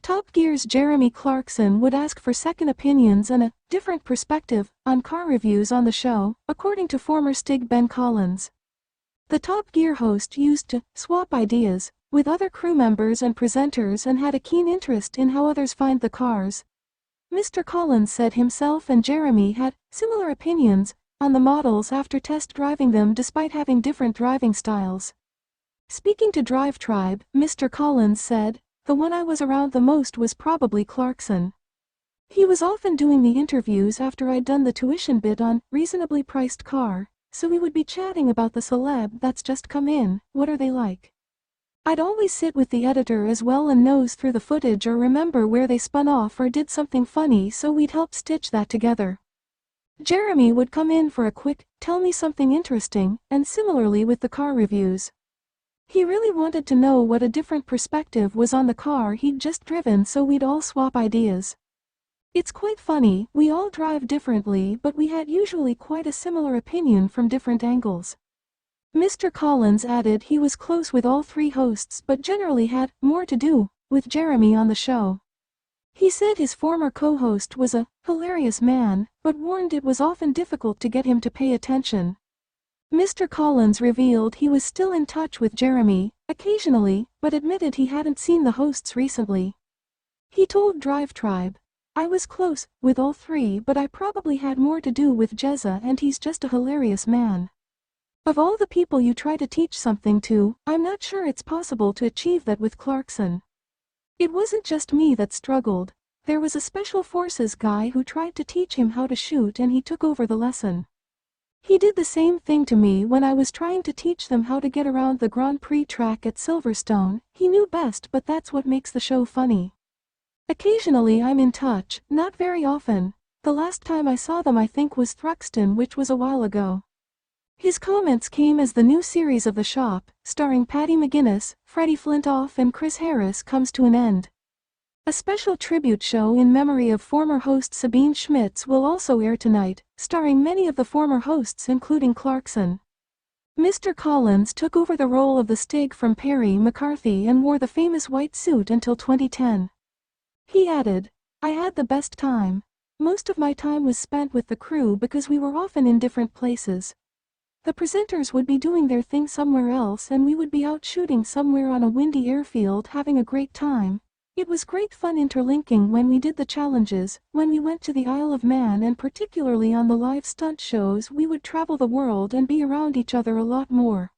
Top Gear's Jeremy Clarkson would ask for second opinions and a different perspective on car reviews on the show, according to former Stig Ben Collins. The Top Gear host used to swap ideas with other crew members and presenters and had a keen interest in how others find the cars. Mr. Collins said himself and Jeremy had similar opinions on the models after test driving them despite having different driving styles. Speaking to Drive Tribe, Mr. Collins said, "The one I was around the most was probably Clarkson. He was often doing the interviews after I'd done the tuition bit on reasonably priced car, so we would be chatting about the celeb that's just come in, what are they like. I'd always sit with the editor as well and nose through the footage or remember where they spun off or did something funny so we'd help stitch that together. Jeremy would come in for a quick, tell me something interesting, and similarly with the car reviews. He really wanted to know what a different perspective was on the car he'd just driven so we'd all swap ideas. It's quite funny, we all drive differently but we had usually quite a similar opinion from different angles." Mr. Collins added he was close with all three hosts but generally had more to do with Jeremy on the show. He said his former co-host was a hilarious man, but warned it was often difficult to get him to pay attention. Mr. Collins revealed he was still in touch with Jeremy, occasionally, but admitted he hadn't seen the hosts recently. He told Drive Tribe, "I was close with all three but I probably had more to do with Jezza and he's just a hilarious man. Of all the people you try to teach something to, I'm not sure it's possible to achieve that with Clarkson. It wasn't just me that struggled, there was a special forces guy who tried to teach him how to shoot and he took over the lesson. He did the same thing to me when I was trying to teach them how to get around the Grand Prix track at Silverstone. He knew best but that's what makes the show funny. Occasionally I'm in touch, not very often. The last time I saw them I think was Thruxton, which was a while ago." His comments came as the new series of The Shop, starring Patty McGuinness, Freddie Flintoff and Chris Harris comes to an end. A special tribute show in memory of former host Sabine Schmitz will also air tonight, starring many of the former hosts including Clarkson. Mr. Collins took over the role of the Stig from Perry McCarthy and wore the famous white suit until 2010. He added, "I had the best time. Most of my time was spent with the crew because we were often in different places. The presenters would be doing their thing somewhere else and we would be out shooting somewhere on a windy airfield having a great time. It was great fun interlinking when we did the challenges, when we went to the Isle of Man and particularly on the live stunt shows we would travel the world and be around each other a lot more."